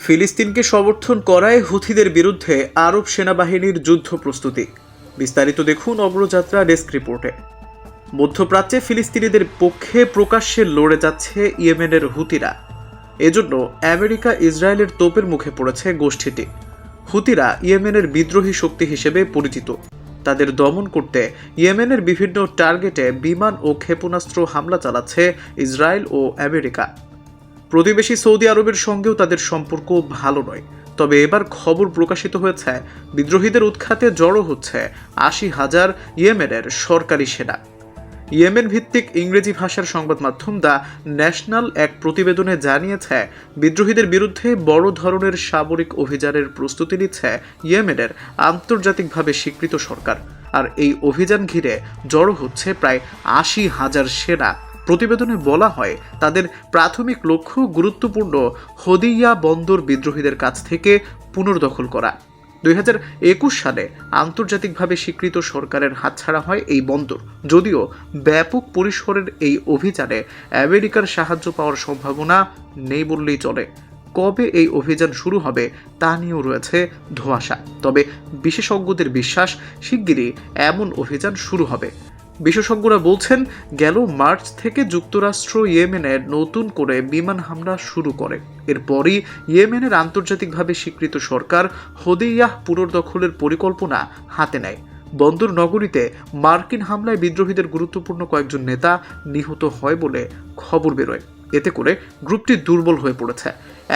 ফিলিস্তিনকে সমর্থন করায় হুথিদের বিরুদ্ধে আরব সেনাবাহিনীর যুদ্ধ প্রস্তুতি। বিস্তারিত দেখুন অগ্রযাত্রা ডেস্ক রিপোর্টে। মধ্যপ্রাচ্যে ফিলিস্তিনিদের পক্ষে প্রকাশ্যে লড়ে যাচ্ছে ইয়েমেনের হুথিরা। এজন্য আমেরিকা ইসরায়েলের তোপের মুখে পড়েছে গোষ্ঠীটি। হুথিরা ইয়েমেনের বিদ্রোহী শক্তি হিসেবে পরিচিত। তাদের দমন করতে ইয়েমেনের বিভিন্ন টার্গেটে বিমান ও ক্ষেপণাস্ত্র হামলা চালাচ্ছে ইসরায়েল ও আমেরিকা। প্রতিবেশী সৌদি আরবের সঙ্গেও তাদের সম্পর্ক ভালো নয়। তবে এবার খবর প্রকাশিত হয়েছে, বিদ্রোহীদের উৎখাতে জড়ো হচ্ছে ৮০,০০০ ইয়েমেনের সরকারি সেনা। ইয়েমেন ভিত্তিক ইংরেজি ভাষার সংবাদ মাধ্যম দ্য ন্যাশনাল এক প্রতিবেদনে জানিয়েছে, বিদ্রোহীদের বিরুদ্ধে বড় ধরনের সামরিক অভিযানের প্রস্তুতি নিচ্ছে ইয়েমেনের আন্তর্জাতিকভাবে স্বীকৃত সরকার। আর এই অভিযান ঘিরে জড়ো হচ্ছে প্রায় ৮০,০০০ সেনা। প্রতিবেদনে বলা হয়, তাদের প্রাথমিক লক্ষ্য গুরুত্বপূর্ণ হদিয়া বন্দর বিদ্রোহীদের কাছ থেকে পুনর্দখল করা। ২০২১ সালে আন্তর্জাতিকভাবে স্বীকৃত সরকারের হাতছাড়া হয় এই বন্দর। যদিও ব্যাপক পরিসরের এই অভিযানে আমেরিকার সাহায্য পাওয়ার সম্ভাবনা নেই বললেই চলে। কবে এই অভিযান শুরু হবে তা নিয়েও রয়েছে ধোঁয়াশা। তবে বিশেষজ্ঞদের বিশ্বাস, শিগগিরই এমন অভিযান শুরু হবে। বিশেষজ্ঞরা বলছেন, গেল মার্চ থেকে যুক্তরাষ্ট্র ইয়েমেনে নতুন করে বিমান হামলা শুরু করে। এরপরই ইয়েমেনের আন্তর্জাতিকভাবে স্বীকৃত সরকার হদিয়াহ পুনর্দখলের পরিকল্পনা হাতে নেয়। বন্দর নগরীতে মার্কিন হামলায় বিদ্রোহীদের গুরুত্বপূর্ণ কয়েকজন নেতা নিহত হয় বলে খবর বেরোয়। এতে করে গ্রুপটি দুর্বল হয়ে পড়েছে।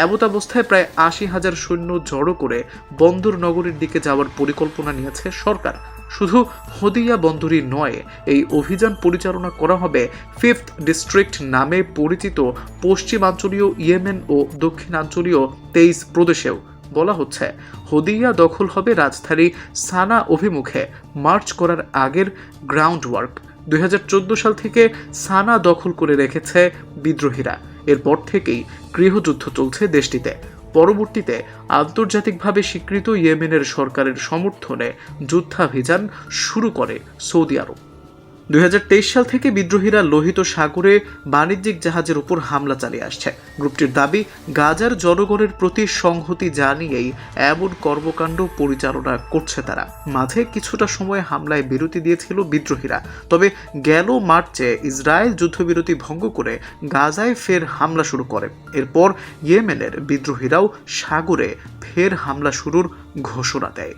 এমতাবস্থায় প্রায় ৮০,০০০ সৈন্য জড়ো করে বন্দর নগরীর দিকে যাওয়ার পরিকল্পনা নিয়েছে সরকার। শুধু হদিয়া বন্দরই নয়, এই অভিযান পরিচালনা করা হবে 5th ডিস্ট্রিক্ট নামে পরিচিত পশ্চিমাঞ্চলীয় ইয়েমেন ও দক্ষিণাঞ্চলীয় 23 প্রদেশেও। বলা হচ্ছে, হদিয়া দখল হবে রাজধানী সানা অভিমুখে মার্চ করার আগের গ্রাউন্ড ওয়ার্ক। ২০১৪ সাল থেকে সানা দখল করে রেখেছে বিদ্রোহীরা। এরপর থেকেই গৃহযুদ্ধ চলছে দেশটিতে। পরবর্তীতে আন্তর্জাতিকভাবে স্বীকৃত ইয়েমেনের সরকারের সমর্থনে যুদ্ধাভিযান শুরু করে সৌদি আরব। ২০২৩ সাল থেকে বিদ্রোহীরা লোহিত সাগরে বাণিজ্যিক জাহাজের উপর হামলা চালিয়ে আসছে। গ্রুপটির দাবি, গাজার জনগণের প্রতি সংহতি জানিয়েই এমন কর্মকাণ্ড পরিচালনা করছে তারা। মাঝে কিছুটা সময় হামলায় বিরতি দিয়েছিল বিদ্রোহীরা। তবে গেল মার্চে ইসরায়েল যুদ্ধবিরতি ভঙ্গ করে গাজায় ফের হামলা শুরু করে। এরপর ইয়েমেনের বিদ্রোহীরাও সাগরে ফের হামলা শুরুর ঘোষণা দেয়।